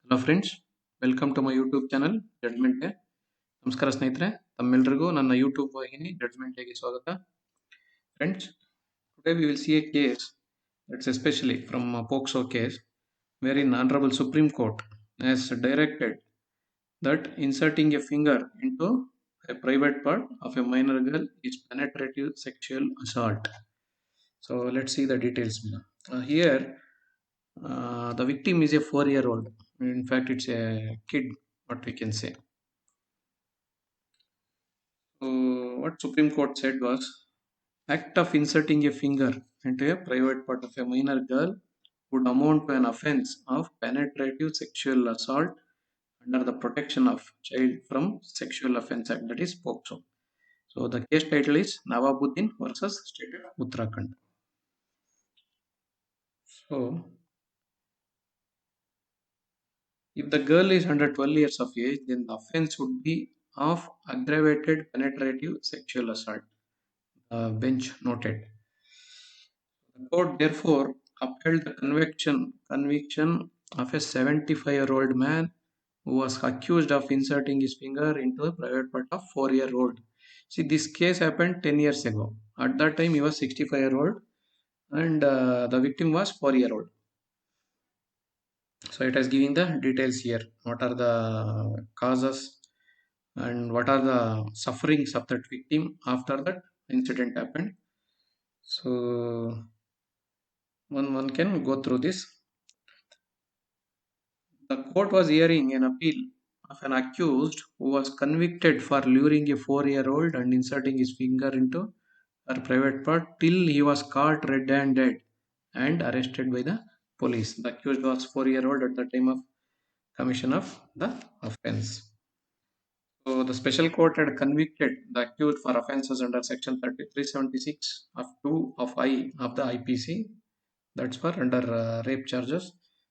Hello friends, welcome to my YouTube channel judgment day. ನಮಸ್ಕಾರ ಸ್ನೇಹಿತರೆ, ತಮ್ಮೆಲ್ಲರಿಗೂ ನನ್ನ ಯೂಟ್ಯೂಬ್ ವಾಹಿನಿ ಜಡ್ಜ್ಮೆಂಟ್ ಡೇಗೆ ಸ್ವಾಗತ. Friends, today we will see a case that's especially from POCSO case wherein Honorable Supreme Court has directed that inserting a finger into a private part of a minor girl is penetrative sexual assault. So let's see the details below. Here the victim is a 4-year-old. In fact, it's a kid, what we can say. So what Supreme Court said was, act of inserting a finger into a private part of a minor girl would amount to an offense of penetrative sexual assault under the Protection of Child from Sexual Offence Act, that is POCSO. So the case title is Nawabuddin versus State of Uttarakhand. So if the girl is under 12 years of age, then the offense would be of aggravated penetrative sexual assault. Bench noted. The court therefore upheld the conviction of a 75-year-old man who was accused of inserting his finger into a private part of 4-year-old. See, this case happened 10 years ago. At that time, he was 65-year-old and the victim was 4-year-old. So it is giving the details here. What are the causes and what are the sufferings of that victim after that incident happened. So one can go through this. The court was hearing an appeal of an accused who was convicted for luring a 4-year-old and inserting his finger into her private part till he was caught red-handed and arrested by the police. The accused was 4-year-old at the time of commission of the offense. So the special court had convicted the accused for offences under section 376 of 2 of I of the IPC, that's for under rape charges,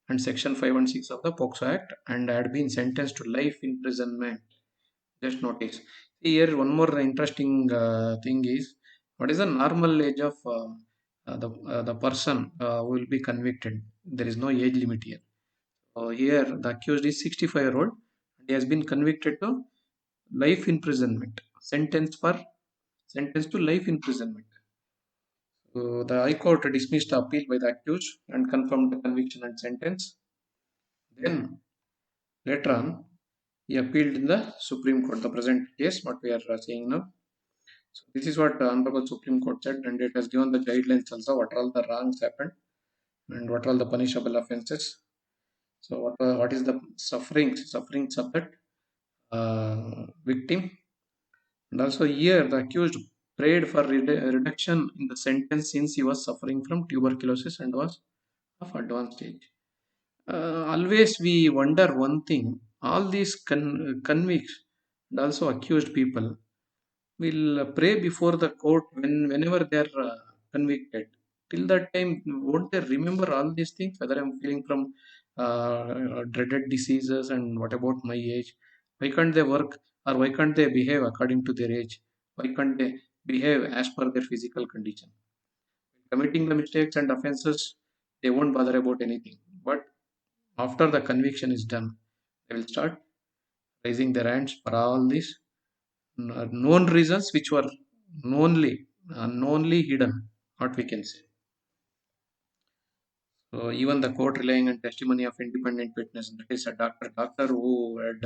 and section 516 of the POCSO Act, and had been sentenced to life imprisonment. Just notice. Here one more interesting thing is, what is the normal age of the person who will be convicted? There is no age limit here. Here the accused is 65-year-old. He has been convicted to life imprisonment, sentenced to life imprisonment. So the High Court dismissed the appeal by the accused and confirmed the conviction and sentence. Then later on, he appealed in the Supreme Court, the present case what we are seeing now. So this is what the Honorable Supreme Court said, and it has given the guidelines also, what all the wrongs happened and what all the punishable offences. So what is the sufferings of that victim. And also here the accused prayed for reduction in the sentence since he was suffering from tuberculosis and was of advanced age. Always we wonder one thing, all these convicts and also accused people will pray before the court whenever they are convicted. Till that time, won't they remember all these things? Whether I'm feeling from dreaded diseases and what about my age? Why can't they work or why can't they behave according to their age? Why can't they behave as per their physical condition? Committing the mistakes and offenses, they won't bother about anything. But after the conviction is done, they will start raising their hands for all these known reasons which were unknownly hidden, what we can say. So even the court relying on testimony of independent witness, that is a doctor who had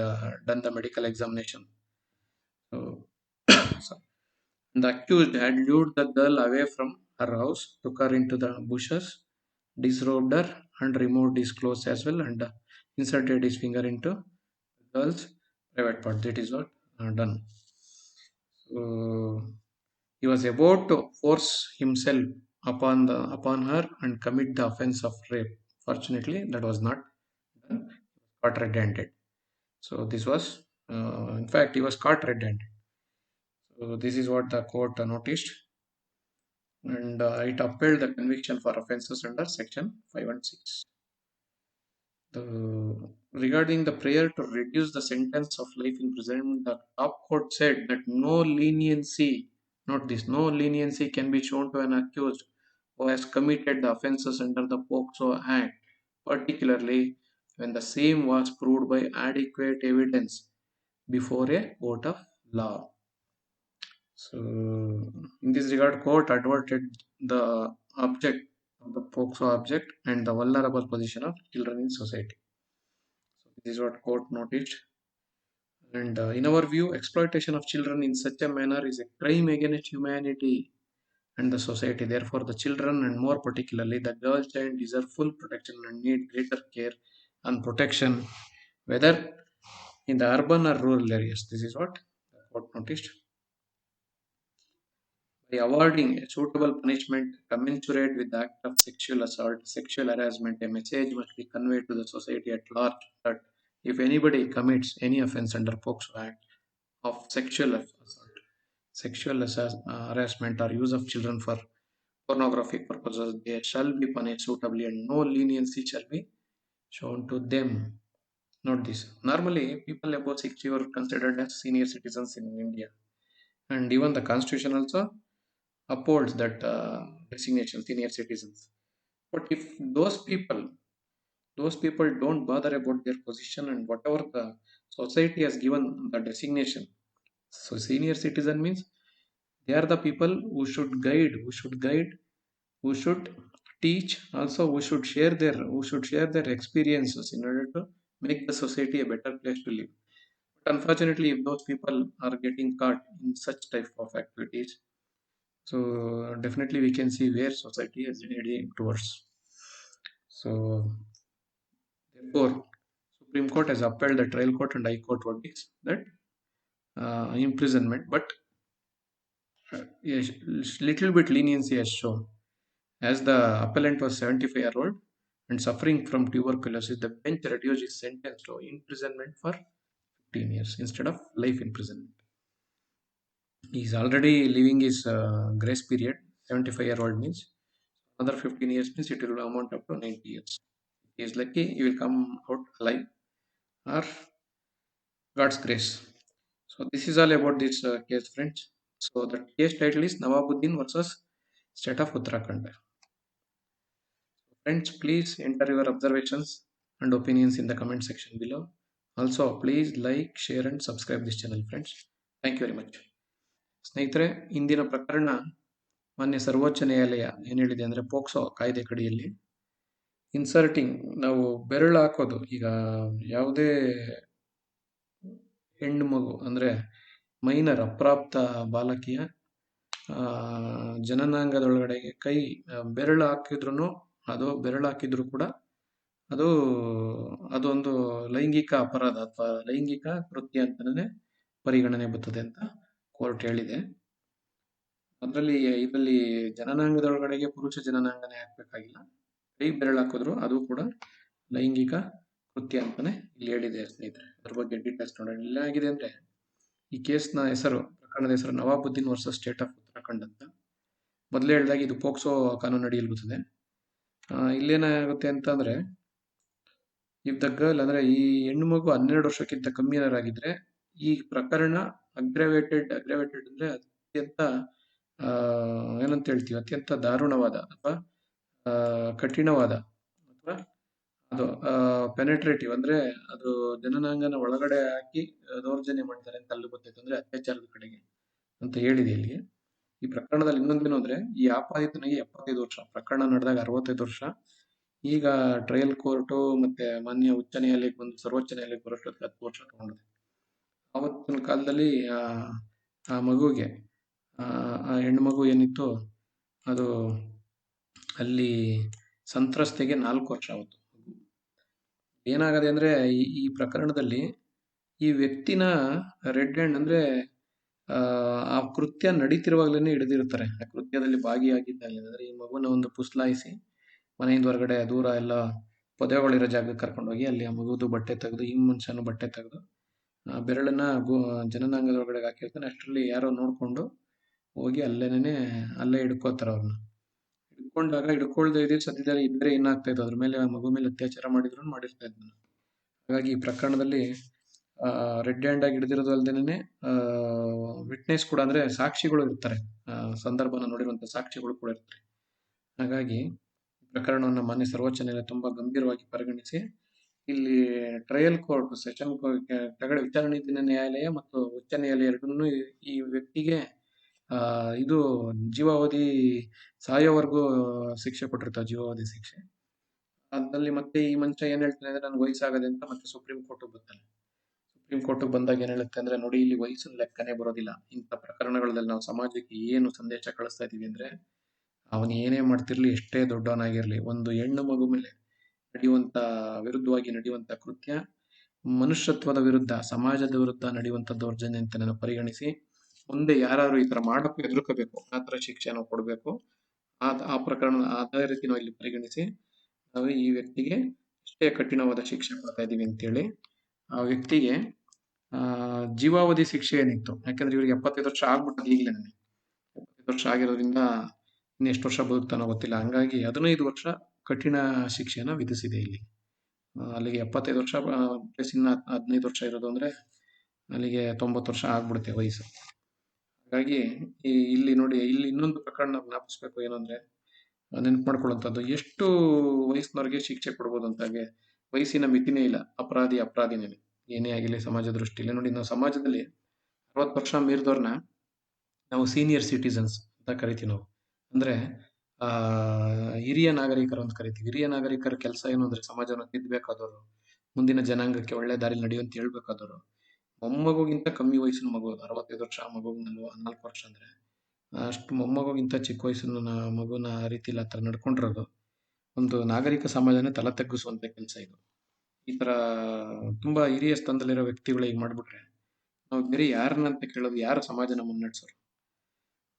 done the medical examination. So, the accused had lured the girl away from her house, took her into the bushes, disrobed her, and removed his clothes as well, and inserted his finger into the girl's private part. That is what done. So he was about to force himself upon her and commit the offense of rape. Fortunately, that was not done. Caught red-handed. So this was, in fact, he was caught red-handed. So this is what the court noticed, and it upheld the conviction for offences under section 516. Regarding the prayer to reduce the sentence of life imprisonment, the top court said that no leniency, note this, no leniency can be shown to an accused who has committed the offences under the POCSO Act, particularly when the same was proved by adequate evidence before a court of law. So, in this regard, court adverted the object of the POCSO object and the vulnerable position of children in society. So, this is what court noticed. And in our view, exploitation of children in such a manner is a crime against humanity and the society. Therefore, the children, and more particularly the girl child, deserve full protection and need greater care and protection, whether in the urban or rural areas. This is what the court noticed. By awarding a suitable punishment commensurate with the act of sexual assault, sexual harassment, a message must be conveyed to the society at large that if anybody commits any offense under POCSO Act of harassment, or use of children for pornographic purposes, they shall be punished suitably and no leniency shall be shown to them. Note this. Normally, people above 60 are considered as senior citizens in India, and even the constitution also upholds that designation, senior citizens. But if those people don't bother about their position and whatever the society has given the designation, so senior citizen means they are the people who should guide, who should teach, also who should share their experiences in order to make the society a better place to live. But unfortunately, if those people are getting caught in such type of activities, so definitely we can see where society is heading towards. So therefore, Supreme Court has upheld the trial court and High Court verdicts that imprisonment, but yes, little bit leniency has shown. As the appellant was 75-year-old and suffering from tuberculosis, the bench reduced his sentence to imprisonment for 15 years instead of life imprisonment. He is already living his grace period. 75-year-old means another 15 years means it will amount up to 90 years. If he is lucky, he will come out alive or God's grace. So this is all about this case, friends. So the case title is Nawabuddin versus State of Uttarakhand. Friends, please enter your observations and opinions in the comment section below. Also, please like, share and subscribe this channel, friends. Thank you very much. ಸ್ನೇಹಿತರೆ, ಇಂದಿನ ಪ್ರಕರಣ ಮಾನ್ಯ ಸರ್ವೋಚ್ಚ ನ್ಯಾಯಾಲಯ ಏನು ಹೇಳಿದೆ ಅಂದರೆ POCSO ಕಾಯ್ದೆ ಕಡಿಯಲ್ಲಿ ಇನ್ಸರ್ಟಿಂಗ್, ನಾವು ಬೆರಳು ಹಾಕೋದು, ಈಗ ಯಾವುದೇ ಹೆಣ್ಣು ಮಗು ಅಂದರೆ ಮೈನರ್ ಅಪ್ರಾಪ್ತ ಬಾಲಕಿಯ ಜನನಾಂಗದೊಳಗಡೆಗೆ ಬೆರಳು ಹಾಕಿದ್ರು ಕೂಡ ಅದು ಅದೊಂದು ಲೈಂಗಿಕ ಅಪರಾಧ ಅಥವಾ ಲೈಂಗಿಕ ಕೃತ್ಯ ಅಂತಾನೆ ಪರಿಗಣನೆ ಬರ್ತದೆ ಅಂತ ಕೋರ್ಟ್ ಹೇಳಿದೆ. ಇದರಲ್ಲಿ ಜನನಾಂಗದೊಳಗಡೆಗೆ ಪುರುಷ ಜನನಾಂಗನೇ ಹಾಕ್ಬೇಕಾಗಿಲ್ಲ, ಬೆರಳು ಹಾಕಿದ್ರು ಅದು ಕೂಡ ಲೈಂಗಿಕ ಕೃತ್ಯ ಅಂತಾನೆ ಇಲ್ಲಿ ಹೇಳಿದೆ ಸ್ನೇಹಿತರೆ. ಅದ್ರ ಬಗ್ಗೆ ಡೀಟೇಲ್ಸ್ ನೋಡೋಣ. ಇಲ್ಲ ಆಗಿದೆ ಅಂದ್ರೆ ಈ ಪ್ರಕರಣದ ಹೆಸರು Nawabuddin versus state of Uttarakhand ಅಂತ. ಮೊದಲೇ ಹೇಳಿದಾಗ ಇದು ಪೋಕ್ಸೋ ಕಾನೂನು ಅಡಿಯಲ್ಲಿ ಬರ್ತದೆ. ಇಲ್ಲೇನಾಗುತ್ತೆ ಅಂತಂದ್ರೆ, ಇಫ್ ದ ಗರ್ಲ್ ಅಂದ್ರೆ ಈ ಹೆಣ್ಣು ಮಗು 12 ವರ್ಷಕ್ಕಿಂತ ಕಮ್ಮಿ ಏನಾರಾಗಿದ್ರೆ ಈ ಪ್ರಕರಣ ಅಗ್ರವೇಟೆಡ್ ಅಂದ್ರೆ ಅತ್ಯಂತ ಏನಂತ ಹೇಳ್ತೀವಿ, ಅತ್ಯಂತ ದಾರುಣವಾದ ಅಥವಾ ಕಠಿಣವಾದ ಅಥವಾ ಅದು ಪೆನೆಟ್ರೇಟಿವ್ ಅಂದ್ರೆ ಅದು ಜನನಾಂಗನ ಒಳಗಡೆ ಹಾಕಿ ದೌರ್ಜನ್ಯ ಮಾಡ್ತಾರೆ ಅಂತ ಅಲ್ಲಿ ಗೊತ್ತಾಯ್ತು, ಅಂದ್ರೆ ಅತ್ಯಾಚಾರದ ಕಡೆಗೆ ಅಂತ ಹೇಳಿದೆ ಇಲ್ಲಿ. ಈ ಪ್ರಕರಣದಲ್ಲಿ ಇನ್ನೊಂದೇನು ಅಂದ್ರೆ ಈ ಆಪಾದಿತನಿಗೆ 75 ವರ್ಷ, ಪ್ರಕರಣ ನಡೆದಾಗ 65 ವರ್ಷ. ಈಗ ಟ್ರಯಲ್ ಕೋರ್ಟು ಮತ್ತೆ ಮಾನ್ಯ ಉಚ್ಚ ನ್ಯಾಯಾಲಯಕ್ಕೆ ಬಂದು ಸರ್ವೋಚ್ಚ ನ್ಯಾಯಾಲಯಕ್ಕೆ ಬರೋಷ್ಟೊತ್ತಿಗೆ 10 ವರ್ಷ ತಗೊಂಡಿದೆ. ಆವತ್ತಿನ ಕಾಲದಲ್ಲಿ ಆ ಮಗುಗೆ ಆ ಹೆಣ್ಣು ಮಗು ಏನಿತ್ತು ಅದು ಅಲ್ಲಿ ಸಂತ್ರಸ್ತೆಗೆ 4 ವರ್ಷ ಆವತ್ತು. ಏನಾಗದೆ ಅಂದ್ರೆ ಈ ಪ್ರಕರಣದಲ್ಲಿ ಈ ವ್ಯಕ್ತಿನ ರೆಡ್ ಹ್ಯಾಂಡ್ ಅಂದ್ರೆ ಆ ಕೃತ್ಯ ನಡೀತಿರುವಾಗಲೇ ಹಿಡಿದಿರ್ತಾರೆ. ಆ ಕೃತ್ಯದಲ್ಲಿ ಭಾಗಿಯಾಗಿದ್ದಲ್ಲಿ ಅಂದ್ರೆ ಈ ಮಗುನ ಒಂದು ಪುಸ್ಲಾಯಿಸಿ ಮನೆಯಿಂದ ಹೊರಗಡೆ ದೂರ ಎಲ್ಲ ಪೊದೆಗಳಿರೋ ಜಾಗಕ್ಕೆ ಕರ್ಕೊಂಡೋಗಿ ಅಲ್ಲಿ ಆ ಮಗುದು ಬಟ್ಟೆ ತೆಗೆದು ಈ ಮನುಷ್ಯನ ಬಟ್ಟೆ ತೆಗೆದು ಬೆರಳನ್ನ ಜನನಾಂಗದೊಳಗಡೆ ಹಾಕಿರ್ತಾನೆ. ಅಷ್ಟರಲ್ಲಿ ಯಾರೋ ನೋಡ್ಕೊಂಡು ಹೋಗಿ ಅಲ್ಲೇ ಹಿಡ್ಕೋತಾರ ಅವ್ರನ್ನ. ಹಿಡ್ಕೊಳ್ದೇ ಇದ್ರೆ ಸದ್ಯದಲ್ಲಿ ಬೇರೆ ಏನಾಗ್ತಾ ಇತ್ತು, ಅದ್ರ ಮೇಲೆ ಮಗು ಮೇಲೆ ಅತ್ಯಾಚಾರ ಮಾಡಿರ್ತಾ ಇದ್ದ. ಹಾಗಾಗಿ ಈ ಪ್ರಕರಣದಲ್ಲಿ ರೆಡ್ ಹ್ಯಾಂಡ್ ಆಗಿ ಹಿಡಿದಿರೋದು ಅಲ್ದೇನೆ ವಿಟ್ನೆಸ್ ಕೂಡ ಅಂದ್ರೆ ಸಾಕ್ಷಿಗಳು ಇರ್ತಾರೆ, ಸಂದರ್ಭನ ನೋಡಿರುವಂತ ಸಾಕ್ಷಿಗಳು ಕೂಡ ಇರ್ತಾರೆ. ಹಾಗಾಗಿ ಪ್ರಕರಣವನ್ನು ಮಾನ್ಯ ಸರ್ವೋಚ್ಚ ನ್ಯಾಯಾಲಯ ತುಂಬಾ ಗಂಭೀರವಾಗಿ ಪರಿಗಣಿಸಿ ಇಲ್ಲಿ ಟ್ರಯಲ್ ಕೋರ್ಟ್, ಸೆಷನ್ ಕೆಳಗಡೆ ವಿಚಾರಣಾಧೀನ ನ್ಯಾಯಾಲಯ ಮತ್ತು ಉಚ್ಚ ನ್ಯಾಯಾಲಯ ಎರಡನ್ನೂ ಈ ವ್ಯಕ್ತಿಗೆ ಇದು ಜೀವಾವಧಿ ಸಾಯೋವರೆಗೂ ಶಿಕ್ಷೆ ಕೊಟ್ಟಿರ್ತಾರೆ, ಜೀವಾವಧಿ ಶಿಕ್ಷೆ. ಅದ್ರಲ್ಲಿ ಮತ್ತೆ ಈ ಮನುಷ್ಯ ಏನ್ ಹೇಳ್ತಾನೆ ಅಂದ್ರೆ ನನ್ಗೆ ವಯಸ್ಸಾಗದೆ ಅಂತ ಮತ್ತೆ ಸುಪ್ರೀಂ ಕೋರ್ಟ್ ಬರ್ತಾನೆ. ಸುಪ್ರೀಂ ಕೋರ್ಟ್ ಬಂದಾಗ ಏನ್ ಹೇಳುತ್ತೆ ಅಂದ್ರೆ, ನೋಡಿ ಇಲ್ಲಿ ವಯಸ್ಸಿನ ಲೆಕ್ಕನೇ ಬರೋದಿಲ್ಲ ಇಂಥ ಪ್ರಕರಣಗಳಲ್ಲಿ. ನಾವು ಸಮಾಜಕ್ಕೆ ಏನು ಸಂದೇಶ ಕಳಿಸ್ತಾ ಇದೀವಿ ಅಂದ್ರೆ, ಅವನು ಏನೇ ಮಾಡ್ತಿರ್ಲಿ, ಎಷ್ಟೇ ದೊಡ್ಡವನಾಗಿರ್ಲಿ, ಒಂದು ಹೆಣ್ಣು ಮಗು ಮೇಲೆ ನಡೆಯುವಂತ ವಿರುದ್ಧವಾಗಿ ನಡೆಯುವಂತ ಕೃತ್ಯ ಮನುಷ್ಯತ್ವದ ವಿರುದ್ಧ, ಸಮಾಜದ ವಿರುದ್ಧ ನಡೆಯುವಂತ ದೌರ್ಜನ್ಯ ಅಂತ ನಾನು ಪರಿಗಣಿಸಿ, ಮುಂದೆ ಯಾರು ಈ ತರ ಮಾಡಕ್ಕೂ ಎದುರ್ಕೋಬೇಕು, ಆ ತರ ಶಿಕ್ಷೆ ನಾವು ಕೊಡಬೇಕು. ಆ ಪ್ರಕರಣ ಅದೇ ರೀತಿ ನಾವು ಇಲ್ಲಿ ಪರಿಗಣಿಸಿ ನಾವು ಈ ವ್ಯಕ್ತಿಗೆ ಇಷ್ಟೇ ಕಠಿಣವಾದ ಶಿಕ್ಷೆ ಕೊಡ್ತಾ ಇದೀವಿ ಅಂತೇಳಿ ಆ ವ್ಯಕ್ತಿಗೆ ಜೀವಾವಧಿ ಶಿಕ್ಷೆ ಏನಿತ್ತು, ಯಾಕಂದ್ರೆ ಇವ್ರಿಗೆ 75 ವರ್ಷ ಆಗ್ಬಿಟ್ಟದ ಈಗಲೇ. 75 ವರ್ಷ ಆಗಿರೋದ್ರಿಂದ ಇನ್ನು ಎಷ್ಟು ವರ್ಷ ಬದುಕ್ತಾನೋ ಗೊತ್ತಿಲ್ಲ. ಹಂಗಾಗಿ 15 ವರ್ಷ ಕಠಿಣ ಶಿಕ್ಷೆನ ವಿಧಿಸಿದೆ ಇಲ್ಲಿ. ಅಲ್ಲಿಗೆ 75 ವರ್ಷ ಪ್ಲಸ್ ಇನ್ನ 15 ವರ್ಷ ಇರೋದು ಅಂದ್ರೆ ಅಲ್ಲಿಗೆ 90 ವರ್ಷ ಆಗ್ಬಿಡುತ್ತೆ ವಯಸ್ಸು. ಹಾಗಾಗಿ ಇಲ್ಲಿ ನೋಡಿ, ಇಲ್ಲಿ ಇನ್ನೊಂದು ಪ್ರಕರಣ ನಾವು ಜ್ಞಾಪಿಸ್ಬೇಕು. ಏನು ಅಂದ್ರೆ, ನೆನ್ಪು ಮಾಡ್ಕೊಳ್ಳುವಂಥದ್ದು, ಎಷ್ಟು ವಯಸ್ಸಿನವ್ರಿಗೆ ಶಿಕ್ಷೆ ಕೊಡ್ಬೋದು ಅಂತ. ಹಾಗೆ ವಯಸ್ಸಿನ ಮಿತಿನೇ ಇಲ್ಲ, ಅಪರಾಧಿನೇ ಏನೇ ಆಗಿಲ್ಲ ಸಮಾಜ ದೃಷ್ಟಿಯಲ್ಲಿ. ನೋಡಿ, ನಾವು ಸಮಾಜದಲ್ಲಿ 60 ವರ್ಷ ಮೀರಿದವ್ರನ್ನ ನಾವು ಸೀನಿಯರ್ ಸಿಟಿಸನ್ಸ್ ಅಂತ ಕರಿತೀವಿ ನಾವು. ಅಂದ್ರೆ ಆ ಹಿರಿಯ ನಾಗರಿಕರು ಅಂತ ಕರಿತೀವಿ. ಹಿರಿಯ ನಾಗರಿಕರ ಕೆಲಸ ಏನು ಅಂದ್ರೆ, ಸಮಾಜವನ್ನು ತಿದ್ದಬೇಕಾದವರು, ಮುಂದಿನ ಜನಾಂಗಕ್ಕೆ ಒಳ್ಳೆ ದಾರಿಲಿ ನಡೆಯುವಂತ ಹೇಳ್ಬೇಕಾದವರು. ಮೊಮ್ಮಗುಗಿಂತ ಕಮ್ಮಿ ವಯಸ್ಸಿನ ಮಗು, 65 ವರ್ಷ ಮಗು 4 ವರ್ಷ ಅಂದ್ರೆ, ಅಷ್ಟು ಮೊಮ್ಮಗುಗಿಂತ ಚಿಕ್ಕ ವಯಸ್ಸಿನ ಮಗುನ ರೀತಿಲಿ ಆ ಥರ ನಡ್ಕೊಂಡಿರೋದು ಒಂದು ನಾಗರಿಕ ಸಮಾಜನೇ ತಲೆ ತಗ್ಗಿಸುವಂತ ಕೆಲಸ ಇದು. ಈ ತರ ತುಂಬಾ ಹಿರಿಯ ಸ್ಥಾನದಲ್ಲಿರೋ ವ್ಯಕ್ತಿಗಳು ಈಗ ಮಾಡ್ಬಿಟ್ರೆ ನಾವು ಬೇರೆ ಯಾರನ್ನ ಅಂತ ಕೇಳೋದು, ಯಾರು ಸಮಾಜನ ಮುನ್ನಡೆಸೋರು?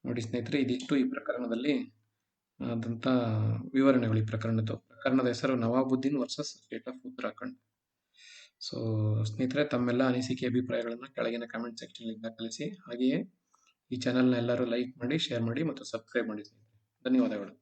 ನೋಡಿ ಸ್ನೇಹಿತರೆ, ಇದಿಷ್ಟು ಈ ಪ್ರಕರಣದಲ್ಲಿ ಆದಂತ ವಿವರಣೆಗಳು. ಈ ಪ್ರಕರಣದ ಹೆಸರು Nawabuddin versus state of Uttarakhand. So ಸ್ನೇಹಿತರೆ, ತಮ್ಮೆಲ್ಲ ಅನಿಸಿಕೆ ಅಭಿಪ್ರಾಯಗಳನ್ನ ಕೆಳಗಿನ ಕಮೆಂಟ್ ಸೆಕ್ಷನ್ ದಾಖಲಿಸಿ. ಹಾಗೆಯೇ ಈ ಚಾನೆಲ್ನ ಎಲ್ಲರೂ ಲೈಕ್ ಮಾಡಿ, ಶೇರ್ ಮಾಡಿ ಮತ್ತು ಸಬ್ಸ್ಕ್ರೈಬ್ ಮಾಡಿ. ಧನ್ಯವಾದಗಳು.